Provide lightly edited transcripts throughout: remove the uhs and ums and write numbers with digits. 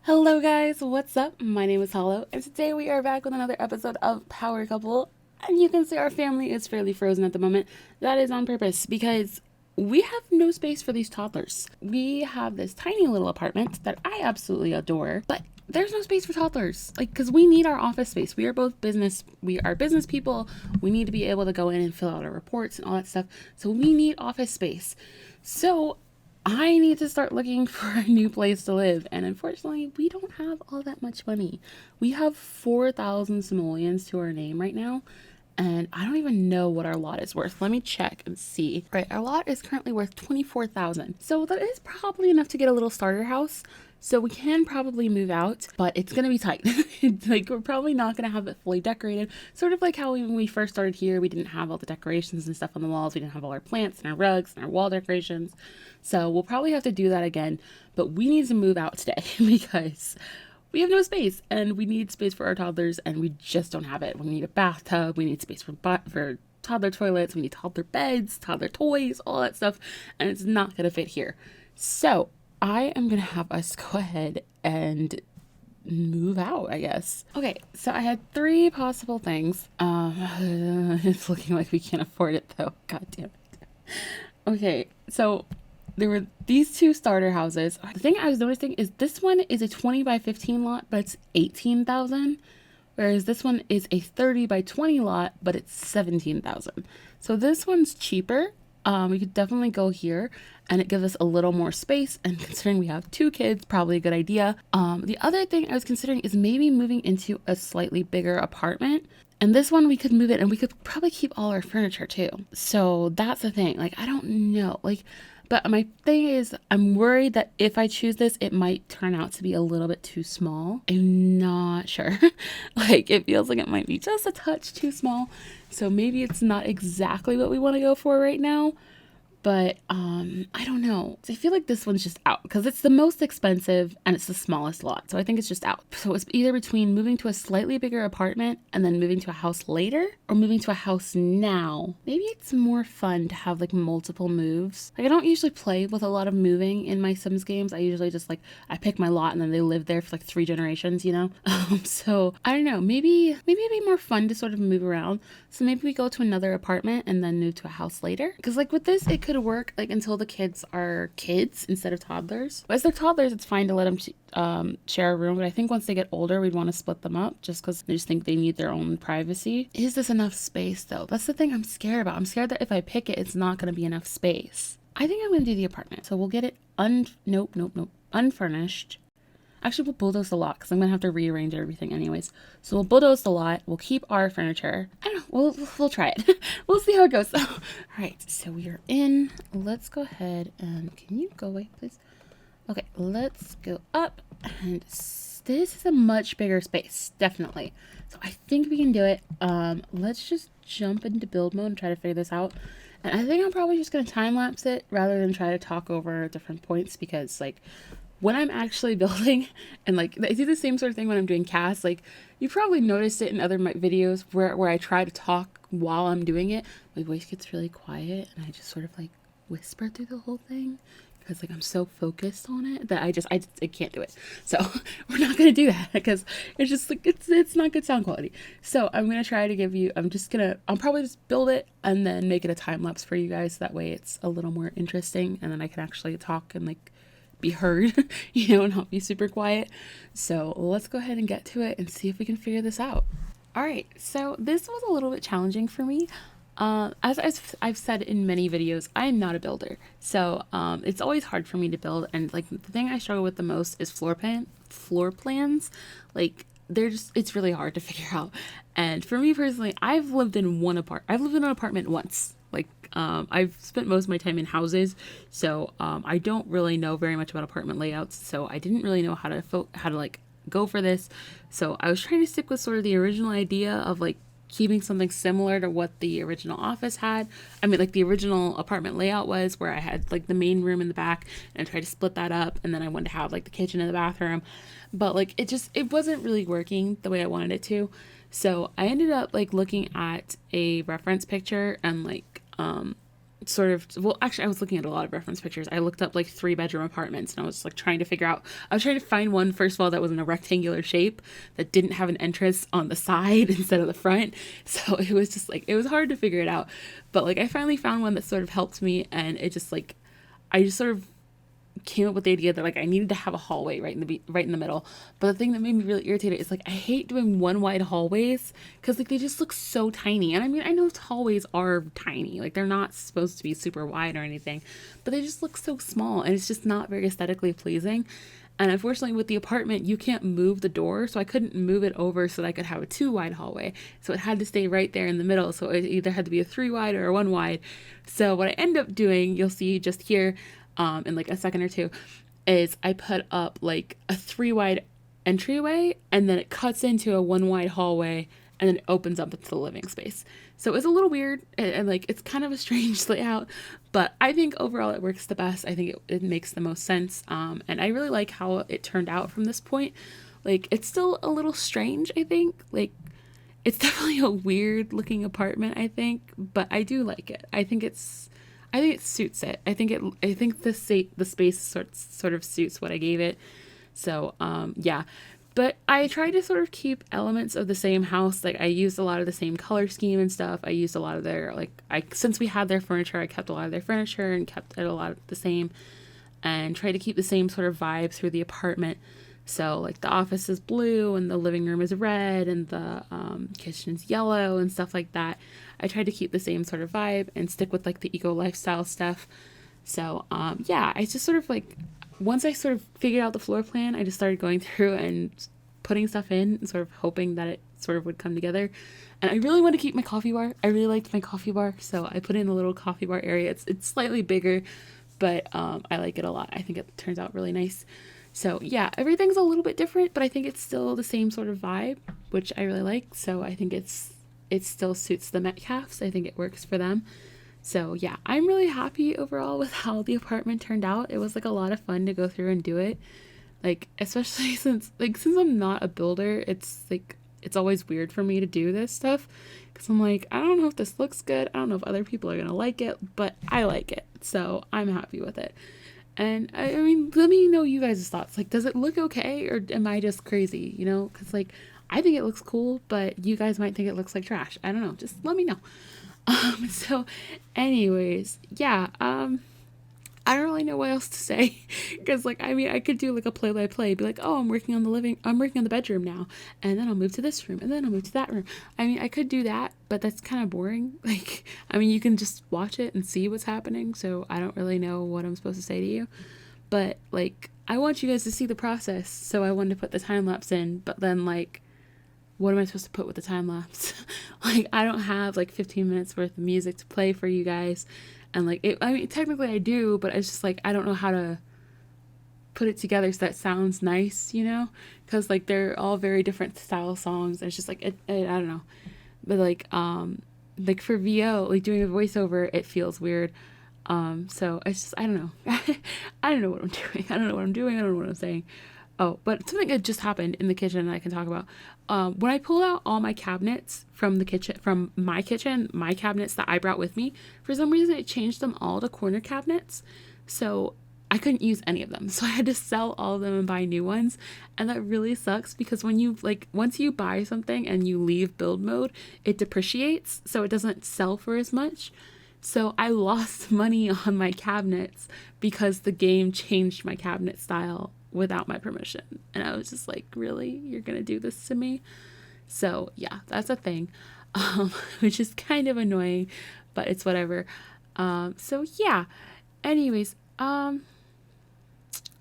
Hello guys, what's up? My name is Hollow, and today we are back with another episode of Power Couple. And you can see our family is fairly frozen at the moment. That is on purpose because we have no space for these toddlers. We have this tiny little apartment that I absolutely adore, but there's no space for toddlers. Because we need our office space. We are business people. We need to be able to go in and fill out our reports and all that stuff. So we need office space. So I need to start looking for a new place to live, and unfortunately, we don't have all that much money. We have 4,000 simoleons to our name right now, and I don't even know what our lot is worth. Let me check and see. Right, our lot is currently worth 24,000, so that is probably enough to get a little starter house. So we can probably move out, but it's gonna be tight. We're probably not gonna have it fully decorated. Sort of like how when we first started here, we didn't have all the decorations and stuff on the walls. We didn't have all our plants and our rugs and our wall decorations. So we'll probably have to do that again. But we need to move out today because we have no space, and we need space for our toddlers, and we just don't have it. We need a bathtub. We need space for toddler toilets. We need toddler beds, toddler toys, all that stuff, and it's not gonna fit here. So I am going to have us go ahead and move out, I guess. Okay, so I had three possible things. It's looking like we can't afford it, though. God damn it. Okay, so there were these two starter houses. The thing I was noticing is this one is a 20 by 15 lot, but it's 18,000. Whereas this one is a 30 by 20 lot, but it's 17,000. So this one's cheaper. We could definitely go here, and it gives us a little more space, and considering we have two kids, probably a good idea. The other thing I was considering is maybe moving into a slightly bigger apartment, and this one we could move it, and we could probably keep all our furniture too. So that's the thing. I don't know. But my thing is, I'm worried that if I choose this, it might turn out to be a little bit too small. I'm not sure. It feels like it might be just a touch too small. So maybe it's not exactly what we want to go for right now. But I don't know. I feel like this one's just out because it's the most expensive and it's the smallest lot. So I think it's just out. So it's either between moving to a slightly bigger apartment and then moving to a house later, or moving to a house now. Maybe it's more fun to have multiple moves. I don't usually play with a lot of moving in my Sims games. I usually just I pick my lot and then they live there for 3 generations, you know? So I don't know. Maybe it'd be more fun to sort of move around. So maybe we go to another apartment and then move to a house later. Because with this, it could work until the kids are kids instead of toddlers. But as they're toddlers, it's fine to let them share a room. But I think once they get older, we'd want to split them up just because I just think they need their own privacy. Is this enough space though? That's the thing I'm scared about. I'm scared that if I pick it, it's not going to be enough space. I think I'm going to do the apartment. So we'll get it unfurnished. Actually, we'll bulldoze the lot because I'm going to have to rearrange everything anyways. So we'll bulldoze the lot. We'll keep our furniture. I don't know. We'll try it. We'll see how it goes. All right. So we are in. Let's go ahead and can you go away, please? Okay. Let's go up. And this is a much bigger space. Definitely. So I think we can do it. Let's just jump into build mode and try to figure this out. And I think I'm probably just going to time lapse it rather than try to talk over different points because when I'm actually building and I do the same sort of thing when I'm doing casts, you probably noticed it in other videos where I try to talk while I'm doing it. My voice gets really quiet and I just sort of whisper through the whole thing because I'm so focused on it that I can't do it. So we're not going to do that because it's just it's not good sound quality. So I'm going to try to give you, I'll probably just build it and then make it a time lapse for you guys. That way it's a little more interesting and then I can actually talk and be heard, and not be super quiet. So let's go ahead and get to it and see if we can figure this out. All right, so this was a little bit challenging for me. As I've said in many videos, I'm not a builder. So it's always hard for me to build. And the thing I struggle with the most is floor plans. It's really hard to figure out. And for me personally, I've lived in an apartment once. I've spent most of my time in houses, so I don't really know very much about apartment layouts, so I didn't really know how to go for this. So I was trying to stick with sort of the original idea of keeping something similar to what the original office had. I mean, the original apartment layout was, where I had the main room in the back and I tried to split that up, and then I wanted to have the kitchen and the bathroom, but it wasn't really working the way I wanted it to. So I ended up looking at a reference picture and sort of, well, actually, I was looking at a lot of reference pictures. I looked up like 3-bedroom apartments, and I was like trying to figure out, I was trying to find one, first of all, that was in a rectangular shape that didn't have an entrance on the side instead of the front. So it was just like, it was hard to figure it out. But like, I finally found one that sort of helped me, and it just like, I just sort of came up with the idea that like I needed to have a hallway right in the middle. But the thing that made me really irritated is like I hate doing one wide hallways because like they just look so tiny. And I mean, I know hallways are tiny, like they're not supposed to be super wide or anything, but they just look so small, and it's just not very aesthetically pleasing. And unfortunately, with the apartment, you can't move the door, so I couldn't move it over so that I could have a 2 wide hallway. So it had to stay right there in the middle. So it either had to be a 3 wide or a 1 wide. So what I end up doing, you'll see just here, in like a second or two, is I put up like a 3 wide entryway, and then it cuts into a 1 wide hallway, and then it opens up into the living space. So it's a little weird, and like it's kind of a strange layout, but I think overall it works the best. I think it makes the most sense, and I really like how it turned out from this point. Like it's still a little strange, I think. Like it's definitely a weird looking apartment, I think, but I do like it. I think it suits it. I think the space sort of suits what I gave it. So, yeah. But I tried to sort of keep elements of the same house. Like I used a lot of the same color scheme and stuff. I used a lot of their, since we had their furniture, I kept a lot of their furniture and kept it a lot of the same, and tried to keep the same sort of vibe through the apartment. So like the office is blue and the living room is red and the kitchen's yellow and stuff like that. I tried to keep the same sort of vibe and stick with like the eco lifestyle stuff. So yeah, I just sort of like, once I sort of figured out the floor plan, I just started going through and putting stuff in and sort of hoping that it sort of would come together. And I really want to keep my coffee bar. I really liked my coffee bar, so I put in a little coffee bar area. It's slightly bigger, but I like it a lot. I think it turns out really nice. So yeah, everything's a little bit different, but I think it's still the same sort of vibe, which I really like. So I think it still suits the Metcalfs. I think it works for them. So yeah, I'm really happy overall with how the apartment turned out. It was like a lot of fun to go through and do it. Like, especially since I'm not a builder, it's like, it's always weird for me to do this stuff because I'm like, I don't know if this looks good. I don't know if other people are going to like it, but I like it. So I'm happy with it. And I mean, let me know you guys' thoughts. Like, does it look okay, or am I just crazy? You know, because like, I think it looks cool, but you guys might think it looks like trash. I don't know. Just let me know. So anyways, yeah, I don't really know what else to say because like, I mean, I could do like a play by play, be like, oh, I'm working on the bedroom now, and then I'll move to this room, and then I'll move to that room. I mean, I could do that, but that's kind of boring. Like, I mean, you can just watch it and see what's happening. So I don't really know what I'm supposed to say to you, but like, I want you guys to see the process. So I wanted to put the time lapse in, but then like, what am I supposed to put with the time lapse? Like, I don't have like 15 minutes worth of music to play for you guys. And like, I mean, technically I do, but it's just like, I don't know how to put it together so that sounds nice, you know? Because like, they're all very different style songs. And it's just like, I don't know. But like for VO, like doing a voiceover, it feels weird. So it's just, I don't know. I don't know what I'm doing. I don't know what I'm doing. I don't know what I'm saying. Oh, but something that just happened in the kitchen that I can talk about. When I pulled out all my cabinets from my kitchen, my cabinets that I brought with me, for some reason it changed them all to corner cabinets. So I couldn't use any of them. So I had to sell all of them and buy new ones. And that really sucks because once you buy something and you leave build mode, it depreciates. So it doesn't sell for as much. So I lost money on my cabinets because the game changed my cabinet style without my permission. And I was just like, really? You're gonna do this to me? So yeah, that's a thing, which is kind of annoying, but it's whatever. So yeah, anyways, I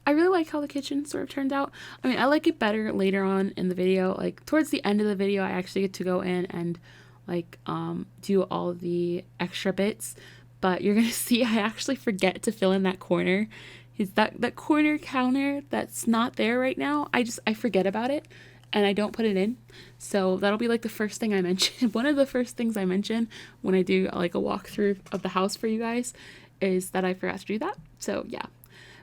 really like how the kitchen sort of turned out. I mean, I like it better later on in the video. Like towards the end of the video, I actually get to go in and like do all the extra bits, but you're gonna see I actually forget to fill in that corner. Is that corner counter that's not there right now. I forget about it and I don't put it in. So that'll be like the first thing I mention. One of the first things I mention when I do like a walkthrough of the house for you guys is that I forgot to do that. So yeah.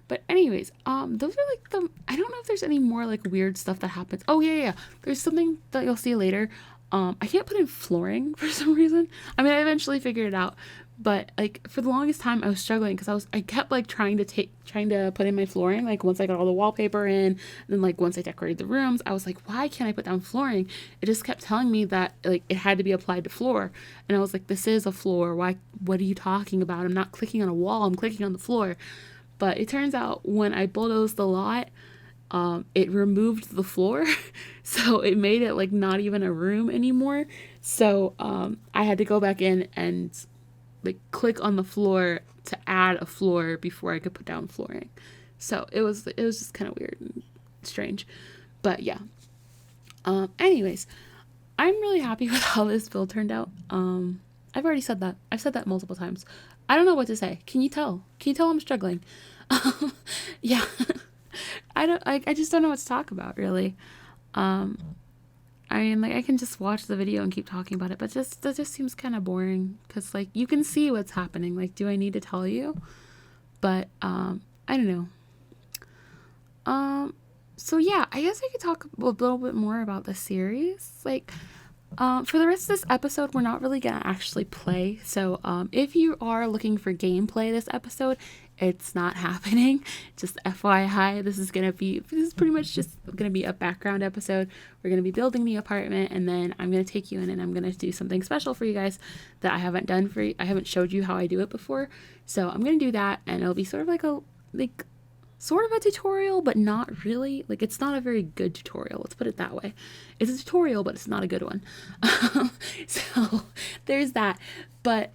But anyways, those are like I don't know if there's any more like weird stuff that happens. Oh yeah. There's something that you'll see later. I can't put in flooring for some reason. I mean, I eventually figured it out, But like for the longest time I was struggling because I kept like trying to put in my flooring. Like once I got all the wallpaper in, and then like once I decorated the rooms, I was like, why can't I put down flooring? It just kept telling me that like it had to be applied to floor. And I was like, this is a floor. Why, what are you talking about? I'm not clicking on a wall, I'm clicking on the floor. But it turns out when I bulldozed the lot, it removed the floor. So it made it like not even a room anymore. So I had to go back in and like click on the floor to add a floor before I could put down flooring. So it was just kind of weird and strange. But yeah. Anyways, I'm really happy with how this build turned out. I've already said that. I've said that multiple times. I don't know what to say. Can you tell? Can you tell I'm struggling? Yeah. I just don't know what to talk about really. Um, I mean, like I can just watch the video and keep talking about it, but that just seems kind of boring because like you can see what's happening. Like, do I need to tell you? But I don't know. So yeah, I guess I could talk a little bit more about the series. Like, for the rest of this episode, we're not really gonna actually play. So if you are looking for gameplay this episode, it's not happening. Just FYI, this is pretty much just gonna be a background episode. We're gonna be building the apartment, and then I'm gonna take you in and I'm gonna do something special for you guys that I haven't done for you. I haven't showed you how I do it before. So I'm gonna do that, and it'll be sort of like sort of a tutorial, but not really. Like, it's not a very good tutorial, let's put it that way. It's a tutorial, but it's not a good one. So there's that. But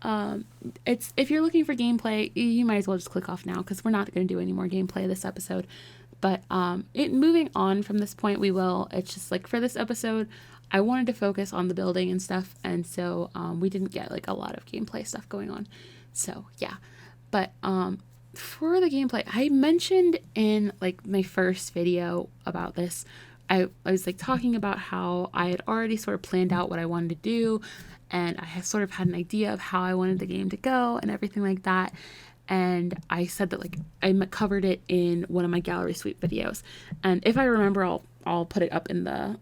it's, if you're looking for gameplay, you might as well just click off now because we're not going to do any more gameplay this episode. But moving on from this point, we will. It's just like for this episode, I wanted to focus on the building and stuff, and so we didn't get like a lot of gameplay stuff going on. So yeah, but for the gameplay, I mentioned in like my first video about this, I was like talking about how I had already sort of planned out what I wanted to do, and I had sort of had an idea of how I wanted the game to go and everything like that. And I said that like I covered it in one of my gallery sweep videos, and if I remember, I'll put it up in the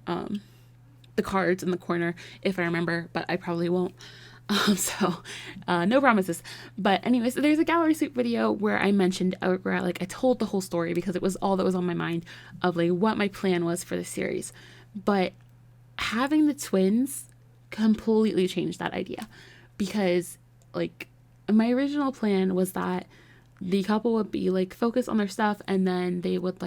cards in the corner if I remember, but I probably won't. So no promises. But anyways, there's a gallery sweep video where I mentioned, where I told the whole story because it was all that was on my mind of like what my plan was for the series. But having the twins completely changed that idea, because like my original plan was that the couple would be like focused on their stuff, and then they would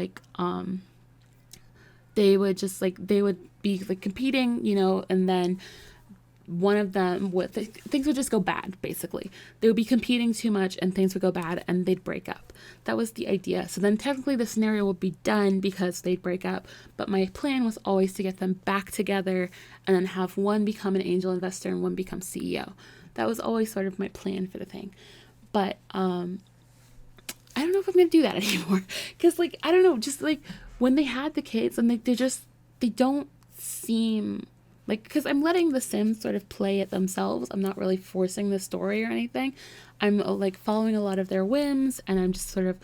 they would be like competing, you know, and then one of them would, things would just go bad, basically. They would be competing too much and things would go bad and they'd break up. That was the idea. So then technically the scenario would be done because they'd break up, but my plan was always to get them back together and then have one become an angel investor and one become CEO. That was always sort of my plan for the thing. But I don't know if I'm going to do that anymore, because like, I don't know, just like when they had the kids and they don't seem like, because I'm letting the Sims sort of play it themselves. I'm not really forcing the story or anything. I'm like following a lot of their whims, and I'm just sort of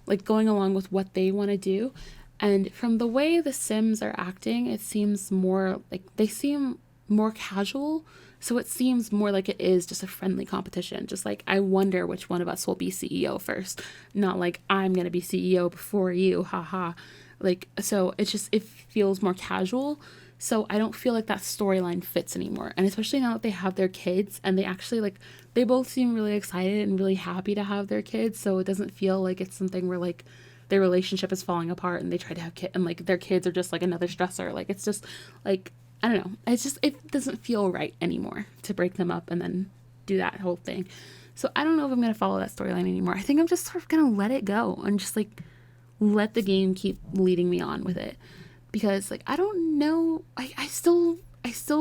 like going along with what they want to do. And from the way the Sims are acting, it seems more like they seem more casual. So it seems more like it is just a friendly competition. Just like, I wonder which one of us will be CEO first. Not like, I'm going to be CEO before you, haha. Like, so it feels more casual. So I don't feel like that storyline fits anymore. And especially now that they have their kids, and they actually like, they both seem really excited and really happy to have their kids. So it doesn't feel like it's something where like their relationship is falling apart and they try to have kids and like their kids are just like another stressor. Like, it's just like, I don't know. It doesn't feel right anymore to break them up and then do that whole thing. So I don't know if I'm going to follow that storyline anymore. I think I'm just sort of going to let it go and just like let the game keep leading me on with it. Because like, I don't know, I still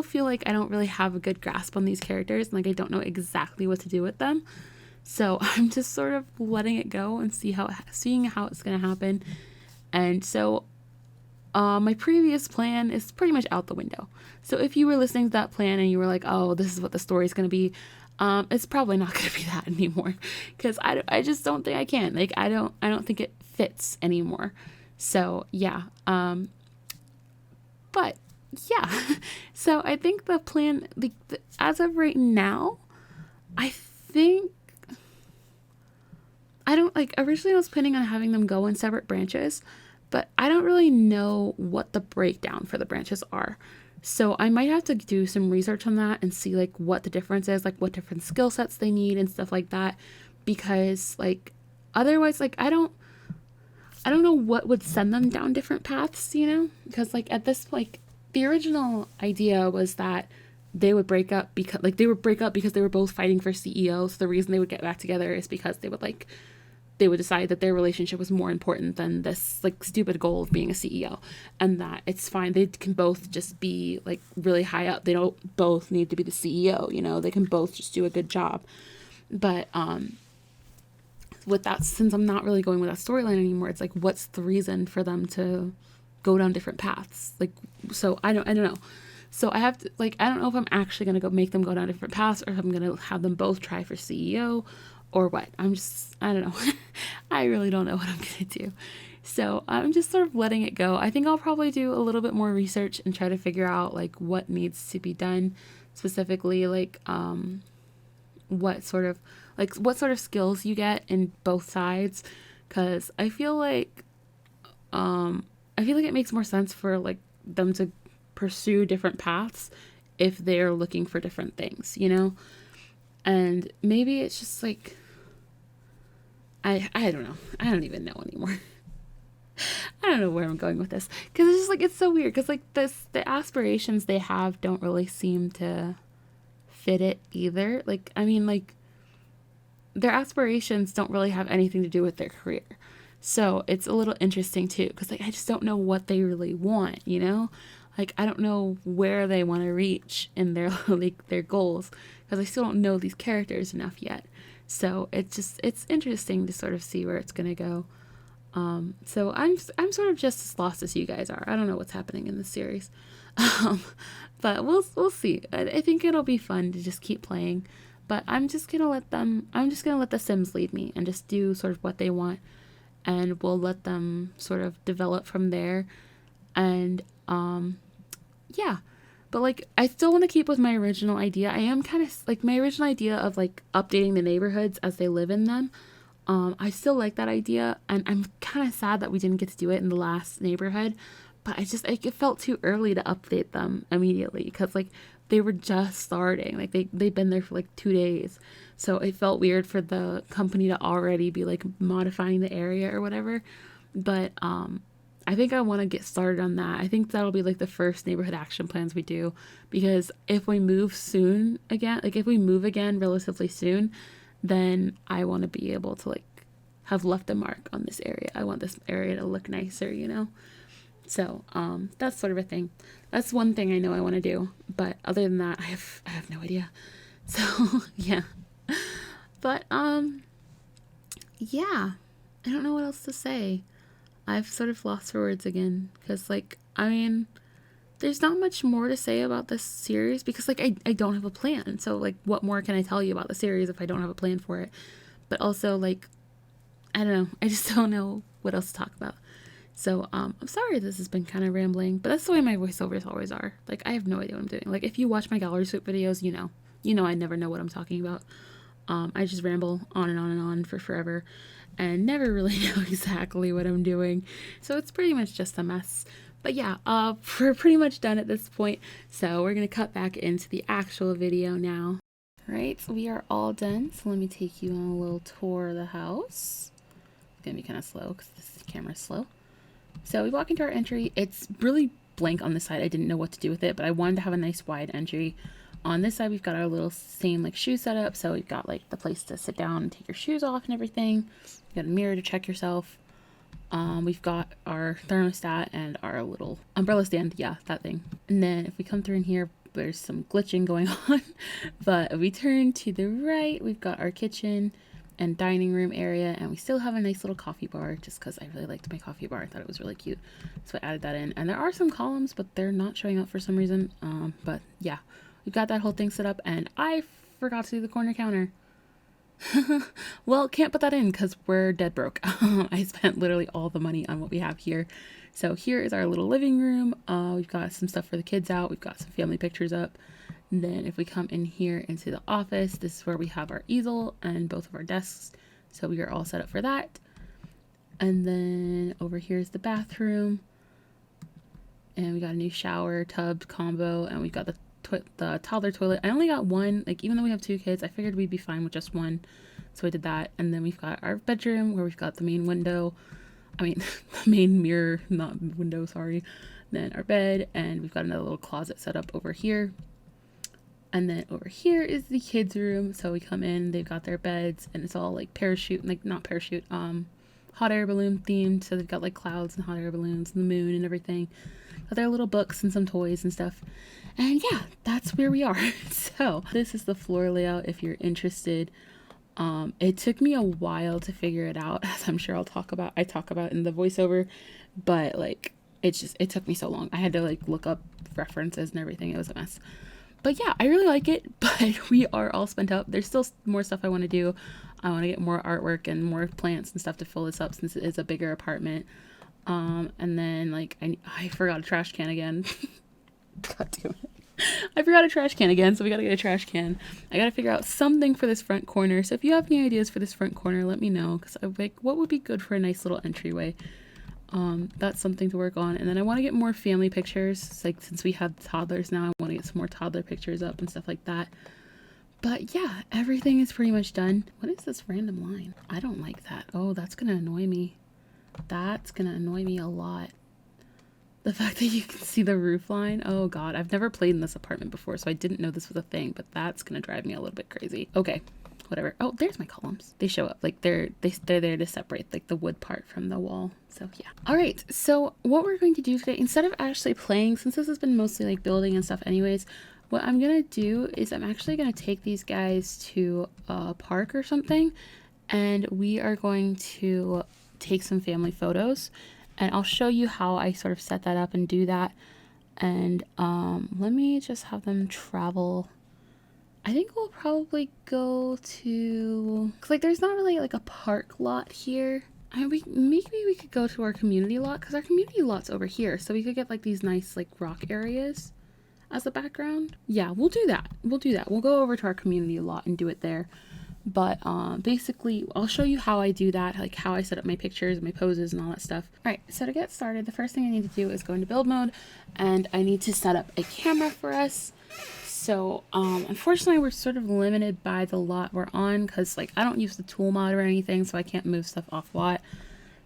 feel like I don't really have a good grasp on these characters, and like I don't know exactly what to do with them. So I'm just sort of letting it go and seeing how it's going to happen. And so my previous plan is pretty much out the window. So if you were listening to that plan and you were like, oh, this is what the story's going to be, it's probably not going to be that anymore, because I just don't think I can. Like, I don't think it fits anymore. So yeah. But yeah, so I think the plan, as of right now, I think I don't like, originally I was planning on having them go in separate branches, but I don't really know what the breakdown for the branches are. So I might have to do some research on that and see like what the difference is, like what different skill sets they need and stuff like that. Because like otherwise, like I don't know what would send them down different paths, you know? Because like at this, like the original idea was that they would break up because they were both fighting for CEO. So the reason they would get back together is because they would decide that their relationship was more important than this like stupid goal of being a CEO, and that it's fine. They can both just be like really high up. They don't both need to be the CEO, you know, they can both just do a good job. But with that, since I'm not really going with that storyline anymore, it's like, what's the reason for them to go down different paths? Like, so I don't know. So I have to, like, I don't know if I'm actually going to go make them go down different paths, or if I'm going to have them both try for CEO or what. I don't know. I really don't know what I'm going to do. So I'm just sort of letting it go. I think I'll probably do a little bit more research and try to figure out like what needs to be done specifically, like what sort of skills you get in both sides, because I feel like it makes more sense for like them to pursue different paths if they're looking for different things, you know? And maybe it's just like I don't know. I don't even know anymore. I don't know where I'm going with this, because it's just like, it's so weird, because like the aspirations they have don't really seem to fit it either. Like, I mean, like their aspirations don't really have anything to do with their career. So it's a little interesting too, because like I just don't know what they really want, you know? Like I don't know where they want to reach in their like their goals, because I still don't know these characters enough yet. So it's interesting to sort of see where it's gonna go. So I'm sort of just as lost as you guys are. I don't know what's happening in this series, um, but we'll see. I think it'll be fun to just keep playing. But I'm just gonna let the Sims lead me and just do sort of what they want, and we'll let them sort of develop from there. And yeah, but like I still want to keep with my original idea. I am kind of like my original idea of like updating the neighborhoods as they live in them. I still like that idea, and I'm kind of sad that we didn't get to do it in the last neighborhood. But it felt too early to update them immediately, because like they were just starting. Like they've been there for like 2 days, so it felt weird for the company to already be like modifying the area or whatever. But I think I want to get started on that. I think that'll be like the first neighborhood action plans we do, because if we move soon again, like if we move again relatively soon, then I want to be able to like have left a mark on this area. I want this area to look nicer, you know? So, that's sort of a thing. That's one thing I know I want to do, but other than that, I have no idea. So, yeah. But, yeah. I don't know what else to say. I've sort of lost for words again, because like, I mean, there's not much more to say about this series, because like I don't have a plan. So like what more can I tell you about the series if I don't have a plan for it? But also like I don't know. I just don't know what else to talk about. So I'm sorry this has been kind of rambling, but that's the way my voiceovers always are. Like I have no idea what I'm doing. Like if you watch my gallery sweep videos, you know I never know what I'm talking about. I just ramble on and on and on for forever and never really know exactly what I'm doing. So it's pretty much just a mess. But yeah, we're pretty much done at this point. So we're going to cut back into the actual video now. All right, so we are all done. So let me take you on a little tour of the house. It's going to be kind of slow because this camera's slow. So we walk into our entry. It's really blank on this side. I didn't know what to do with it, but I wanted to have a nice wide entry. On this side, we've got our little same like shoe setup. So we've got like the place to sit down and take your shoes off and everything. We've got a mirror to check yourself. We've got our thermostat and our little umbrella stand. Yeah, that thing. And then if we come through in here, there's some glitching going on. But if we turn to the right, we've got our kitchen and dining room area, and we still have a nice little coffee bar just because I really liked my coffee bar. I thought it was really cute, so I added that in. And there are some columns, but they're not showing up for some reason. But yeah, we've got that whole thing set up, and I forgot to do the corner counter. Well, can't put that in because we're dead broke. I spent literally all the money on what we have here. So here is our little living room. We've got some stuff for the kids out. We've got some family pictures up. And then if we come in here into the office, this is where we have our easel and both of our desks. So we are all set up for that. And then over here is the bathroom. And we got a new shower tub combo, and we got the toddler toilet. I only got one, like even though we have 2 kids, I figured we'd be fine with just one. So I did that. And then we've got our bedroom where we've got the main window. I mean, the main mirror, not window, sorry. Then our bed, and we've got another little closet set up over here. And then over here is the kids' room. So we come in, they've got their beds, and it's all like parachute, like not parachute, hot air balloon themed. So they've got like clouds and hot air balloons and the moon and everything. Got their little books and some toys and stuff. And yeah, that's where we are. So this is the floor layout if you're interested. It took me a while to figure it out, as I'm sure I talk about in the voiceover, but like it took me so long. I had to like look up references and everything. It was a mess. But yeah, I really like it, but we are all spent up. There's still more stuff I want to do. I want to get more artwork and more plants and stuff to fill this up since it is a bigger apartment. And then like I forgot a trash can again. God damn it. I forgot a trash can again, so we gotta get a trash can. I gotta figure out something for this front corner. So if you have any ideas for this front corner, let me know, because I'm like, what would be good for a nice little entryway? That's something to work on. And then I want to get more family pictures. It's like since we have toddlers now, I want to get some more toddler pictures up and stuff like that. But yeah, everything is pretty much done. What is this random line? I don't like that. Oh, that's gonna annoy me. That's gonna annoy me a lot. The fact that you can see the roof line. Oh god, I've never played in this apartment before, so I didn't know this was a thing, but that's gonna drive me a little bit crazy. Okay, whatever. Oh, there's my columns. They show up. Like they're there to separate like the wood part from the wall. So yeah. All right, so what we're going to do today, instead of actually playing, since this has been mostly like building and stuff anyways, what I'm gonna do is I'm actually gonna take these guys to a park or something, and we are going to take some family photos, and I'll show you how I sort of set that up and do that. And let me just have them travel. I think we'll probably go to, cause like there's not really like a park lot here. Maybe we could go to our community lot, because our community lot's over here, so we could get like these nice like rock areas as a background. Yeah, we'll do that. We'll go over to our community lot and do it there. But basically I'll show you how I do that, like how I set up my pictures and my poses and all that stuff. All right, so to get started, the first thing I need to do is go into build mode, and I need to set up a camera for us. So unfortunately we're sort of limited by the lot we're on, because like I don't use the tool mod or anything, so I can't move stuff off lot.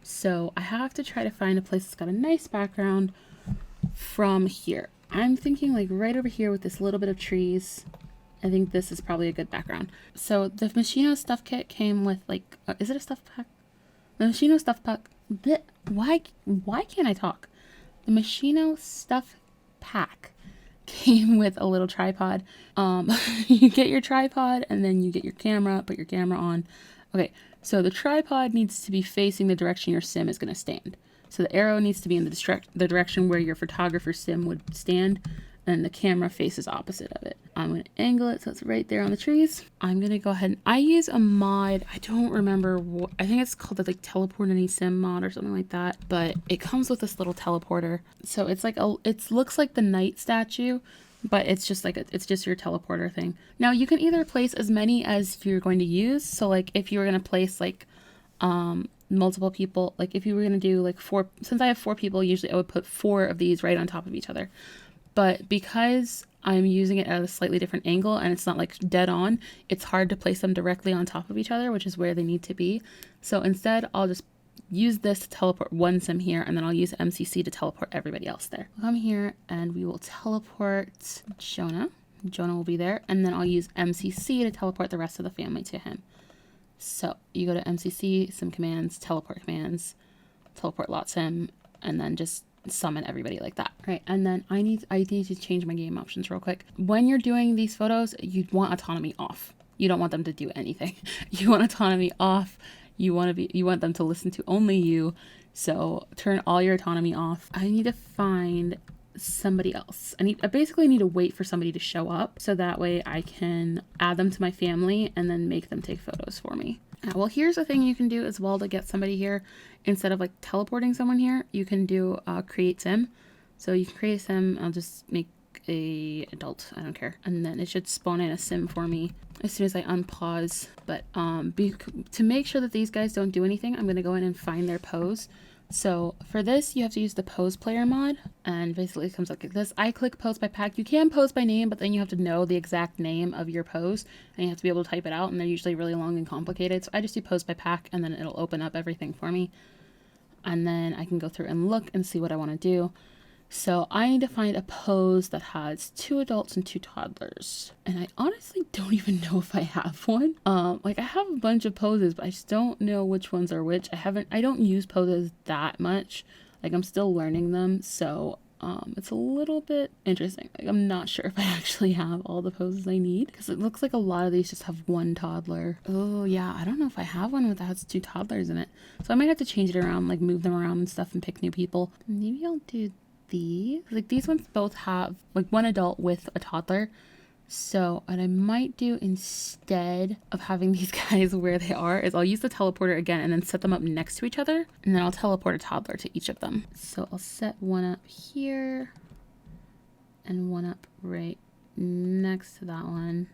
So I have to try to find a place that's got a nice background from here. I'm thinking like right over here with this little bit of trees. I think this is probably a good background. So the Machino stuff kit came with like, is it a stuff pack? The Machino stuff pack, why can't I talk? The Machino stuff pack came with a little tripod. You get your tripod, and then you get your camera, put your camera on. Okay, so the tripod needs to be facing the direction your sim is gonna stand. So the arrow needs to be in the direction where your photographer sim would stand, and the camera faces opposite of it. I'm going to angle it so it's right there on the trees. I'm going to go ahead and I use a mod. I don't remember what, I think it's called the like teleport any sim mod or something like that, but it comes with this little teleporter. So it's like it looks like the knight statue, but it's just like it's just your teleporter thing. Now you can either place as many as you're going to use. So like if you were going to place like multiple people, like if you were going to do like 4, since I have 4 people, usually I would put 4 of these right on top of each other. But because I'm using it at a slightly different angle and it's not like dead on, it's hard to place them directly on top of each other, which is where they need to be. So instead, I'll just use this to teleport one sim here, and then I'll use MCC to teleport everybody else there. We'll come here and we will teleport Jonah. Jonah will be there, and then I'll use MCC to teleport the rest of the family to him. So you go to MCC, sim commands, teleport lot sim, and then just summon everybody like that. Right, and then I need to change my game options real quick. When you're doing these photos, you want autonomy off. You don't want them to do anything. You want autonomy off. You want them to listen to only you. So turn all your autonomy off. I need to find somebody else. I basically need to wait for somebody to show up, so that way I can add them to my family and then make them take photos for me. Well, here's a thing you can do as well to get somebody here. Instead of like teleporting someone here, you can do create sim. So you can create a sim. I'll just make like a adult. I don't care. And then it should spawn in a sim for me as soon as I unpause. But to make sure that these guys don't do anything, I'm going to go in and find their pose. So for this, you have to use the pose player mod, and basically it comes like this. I click pose by pack. You can pose by name, but then you have to know the exact name of your pose, and you have to be able to type it out, and they're usually really long and complicated. So I just do pose by pack, and then it'll open up everything for me. And then I can go through and look and see what I want to do. So I need to find a pose that has 2 adults and 2 toddlers. And I honestly don't even know if I have one. Like I have a bunch of poses, but I just don't know which ones are which. I don't use poses that much. Like I'm still learning them. So it's a little bit interesting. Like I'm not sure if I actually have all the poses I need, because it looks like a lot of these just have 1 toddler. Oh yeah, I don't know if I have one that has 2 toddlers in it. So I might have to change it around, like move them around and stuff and pick new people. Maybe I'll do these. Like these ones both have like 1 adult with a toddler. So what I might do instead of having these guys where they are is I'll use the teleporter again and then set them up next to each other, and then I'll teleport a toddler to each of them. So I'll set one up here and one up right next to that one,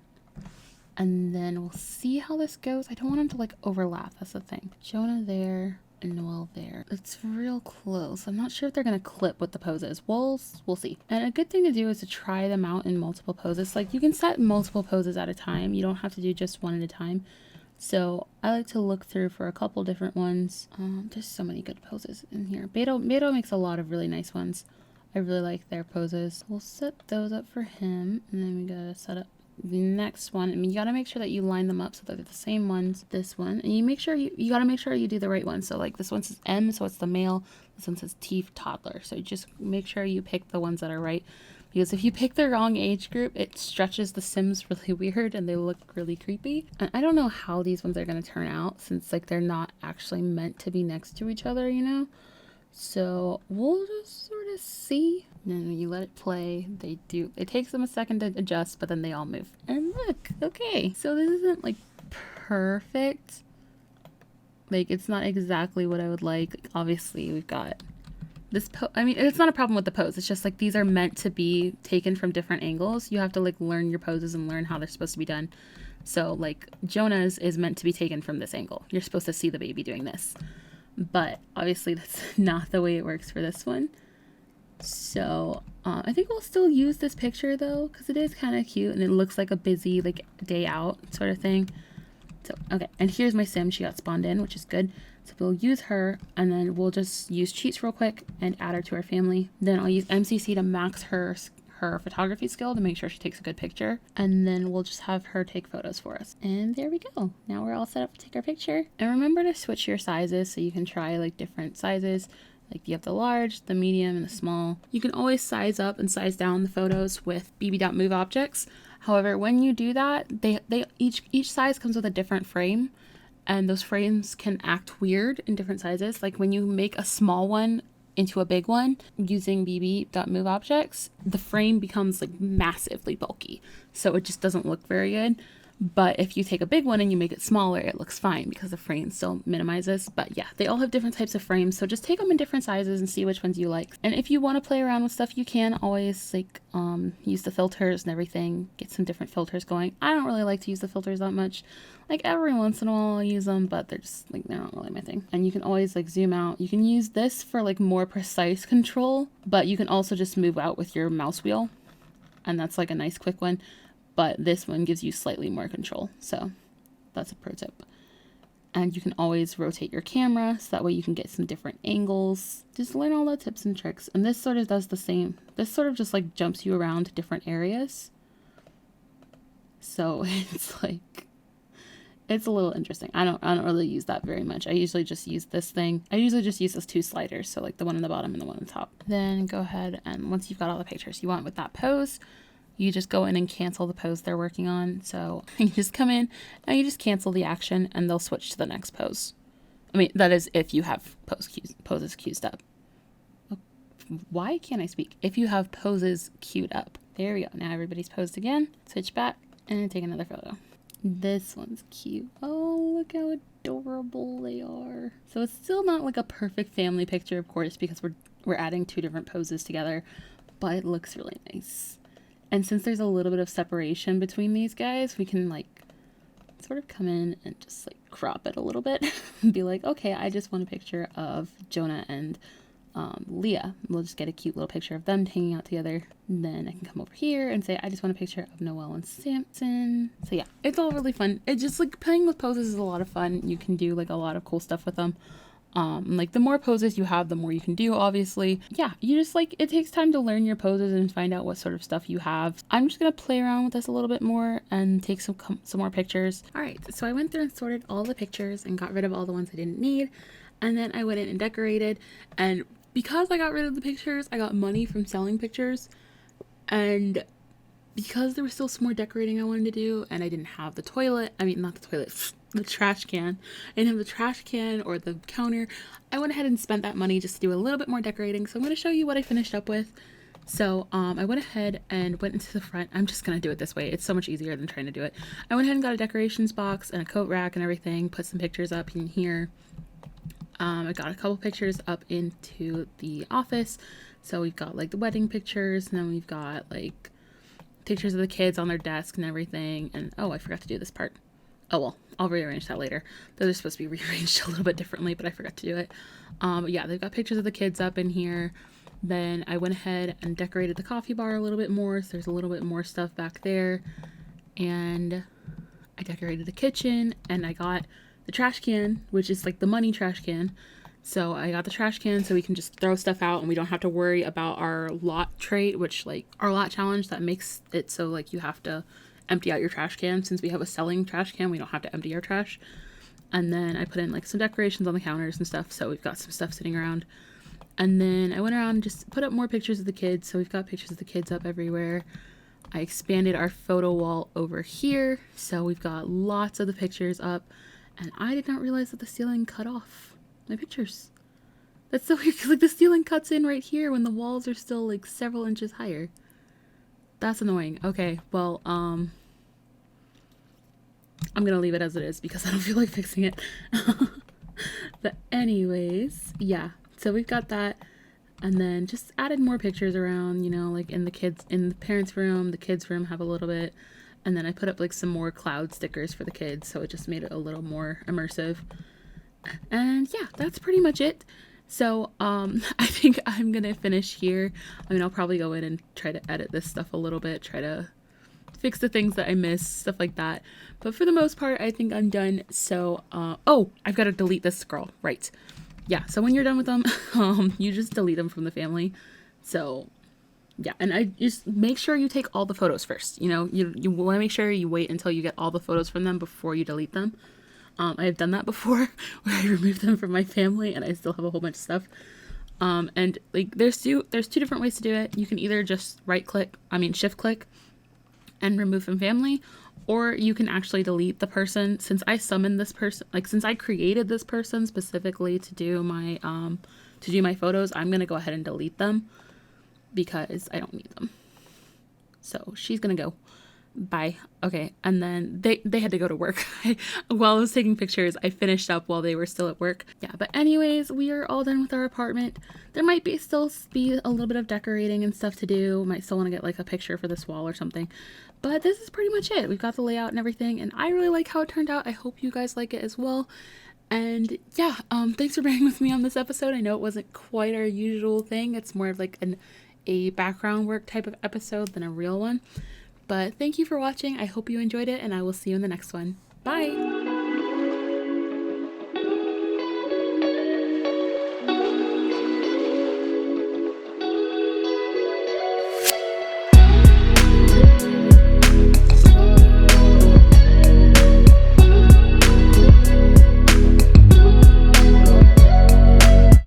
and then we'll see how this goes. I don't want them to like overlap. That's the thing. Jonah there and Noel there. It's real close. I'm not sure if they're gonna clip with the poses. We'll see. And a good thing to do is to try them out in multiple poses. Like you can set multiple poses at a time. You don't have to do just one at a time. So I like to look through for a couple different ones. There's so many good poses in here. Beto makes a lot of really nice ones. I really like their poses. We'll set those up for him, and then we gotta set up the next one. I mean, you gotta make sure that you line them up so that they're the same ones. This one, and you make sure you gotta make sure you do the right one. So like this one says M, so it's the male. This one says T, toddler. So just make sure you pick the ones that are right, because if you pick the wrong age group, it stretches the Sims really weird and they look really creepy. And I don't know how these ones are gonna turn out, since like they're not actually meant to be next to each other, you know. So we'll just sort of see. And then when you let it play, it takes them a second to adjust, but then they all move. And look, okay. So this isn't like perfect. Like it's not exactly what I would like. Obviously we've got this I mean, it's not a problem with the pose. It's just like these are meant to be taken from different angles. You have to like learn your poses and learn how they're supposed to be done. So like Jonah's is meant to be taken from this angle. You're supposed to see the baby doing this. But obviously that's not the way it works for this one. So I think we'll still use this picture though, because it is kind of cute and it looks like a busy like day out sort of thing. So okay, and here's my sim. She got spawned in, which is good. So we'll use her, and then we'll just use cheats real quick and add her to our family. Then I'll use MCC to max her photography skill to make sure she takes a good picture, and then we'll just have her take photos for us. And there we go. Now we're all set up to take our picture. And remember to switch your sizes so you can try like different sizes. Like you have the large, the medium, and the small. You can always size up and size down the photos with bb.move objects. However, when you do that, each size comes with a different frame, and those frames can act weird in different sizes. Like when you make a small one into a big one using bb.move objects, the frame becomes like massively bulky, so it just doesn't look very good. But if you take a big one and you make it smaller, it looks fine because the frame still minimizes. But yeah, they all have different types of frames, so just take them in different sizes and see which ones you like. And if you want to play around with stuff, you can always like use the filters and everything, get some different filters going. I don't really like to use the filters that much. Like every once in a while I'll use them, but they're not really my thing. And you can always like zoom out. You can use this for like more precise control, but you can also just move out with your mouse wheel, and that's like a nice quick one. But this one gives you slightly more control, so that's a pro tip. And you can always rotate your camera, so that way you can get some different angles. Just learn all the tips and tricks. And this sort of does the same. This sort of just like jumps you around to different areas. So it's like, it's a little interesting. I don't really use that very much. I usually just use this thing. I usually just use those 2 sliders, so like the one on the bottom and the one on the top. Then go ahead, and once you've got all the pictures you want with that pose, you just go in and cancel the pose they're working on. So you just come in and you just cancel the action, and they'll switch to the next pose. I mean, that is if you have poses queued up. Why can't I speak? If you have poses queued up. There we go. Now everybody's posed again. Switch back and take another photo. This one's cute. Oh, look how adorable they are. So it's still not like a perfect family picture, of course, because we're adding 2 different poses together, but it looks really nice. And since there's a little bit of separation between these guys, we can like sort of come in and just like crop it a little bit and be like, okay, I just want a picture of Jonah and Leah. We'll just get a cute little picture of them hanging out together. And then I can come over here and say, I just want a picture of Noelle and Samson. So yeah, it's all really fun. It's just like playing with poses is a lot of fun. You can do like a lot of cool stuff with them. Like the more poses you have, the more you can do, obviously. Yeah, you just like, it takes time to learn your poses and find out what sort of stuff you have. I'm just gonna play around with this a little bit more and take some more pictures. All right, so I went through and sorted all the pictures and got rid of all the ones I didn't need. And then I went in and decorated, and because I got rid of the pictures, I got money from selling pictures. And because there was still some more decorating I wanted to do, and I didn't have the toilet, not the toilet, the trash can. I didn't have the trash can or the counter. I went ahead and spent that money just to do a little bit more decorating. So I'm going to show you what I finished up with. So I went ahead and went into the front. I'm just going to do it this way. It's so much easier than trying to do it. I went ahead and got a decorations box and a coat rack and everything, put some pictures up in here. I got a couple pictures up into the office. So we've got like the wedding pictures, and then we've got like pictures of the kids on their desk and everything. And oh, I forgot to do this part. Oh well, I'll rearrange that later. Those are supposed to be rearranged a little bit differently, but I forgot to do it. But yeah, they've got pictures of the kids up in here. Then I went ahead and decorated the coffee bar a little bit more. So there's a little bit more stuff back there. And I decorated the kitchen, and I got the trash can, which is like the money trash can. So I got the trash can so we can just throw stuff out and we don't have to worry about our lot trait, which like our lot challenge that makes it so like you have to empty out your trash can. Since we have a selling trash can, we don't have to empty our trash. And then I put in like some decorations on the counters and stuff. So we've got some stuff sitting around. And then I went around and just put up more pictures of the kids. So we've got pictures of the kids up everywhere. I expanded our photo wall over here. So we've got lots of the pictures up. And I did not realize that the ceiling cut off my pictures. That's so weird, 'cause like the ceiling cuts in right here when the walls are still like several inches higher. That's annoying. Okay, well, I'm gonna leave it as it is because I don't feel like fixing it. But anyways, yeah, so we've got that. And then just added more pictures around, you know, like in the parents' room, the kids' room have a little bit. And then I put up like some more cloud stickers for the kids, so it just made it a little more immersive. And yeah, that's pretty much it. So I think I'm gonna finish here. I'll probably go in and try to edit this stuff a little bit, try to fix the things that I missed, stuff like that. But for the most part, I think I'm done. So oh, I've got to delete this girl, right? Yeah, so when you're done with them, you just delete them from the family. So yeah, and I just make sure you take all the photos first. You know, you want to make sure you wait until you get all the photos from them before you delete them. I have done that before where I removed them from my family and I still have a whole bunch of stuff. And like there's two different ways to do it. You can either just shift click and remove from family, or you can actually delete the person. Since I summoned this person, since I created this person specifically to do my photos, I'm going to go ahead and delete them because I don't need them. So she's going to go. Bye. Okay. And then they had to go to work. While I was taking pictures, I finished up while they were still at work. Yeah. But anyways, we are all done with our apartment. There might still be a little bit of decorating and stuff to do. Might still want to get like a picture for this wall or something. But this is pretty much it. We've got the layout and everything, and I really like how it turned out. I hope you guys like it as well. And yeah, thanks for bearing with me on this episode. I know it wasn't quite our usual thing. It's more of like a background work type of episode than a real one. But thank you for watching. I hope you enjoyed it, and I will see you in the next one. Bye!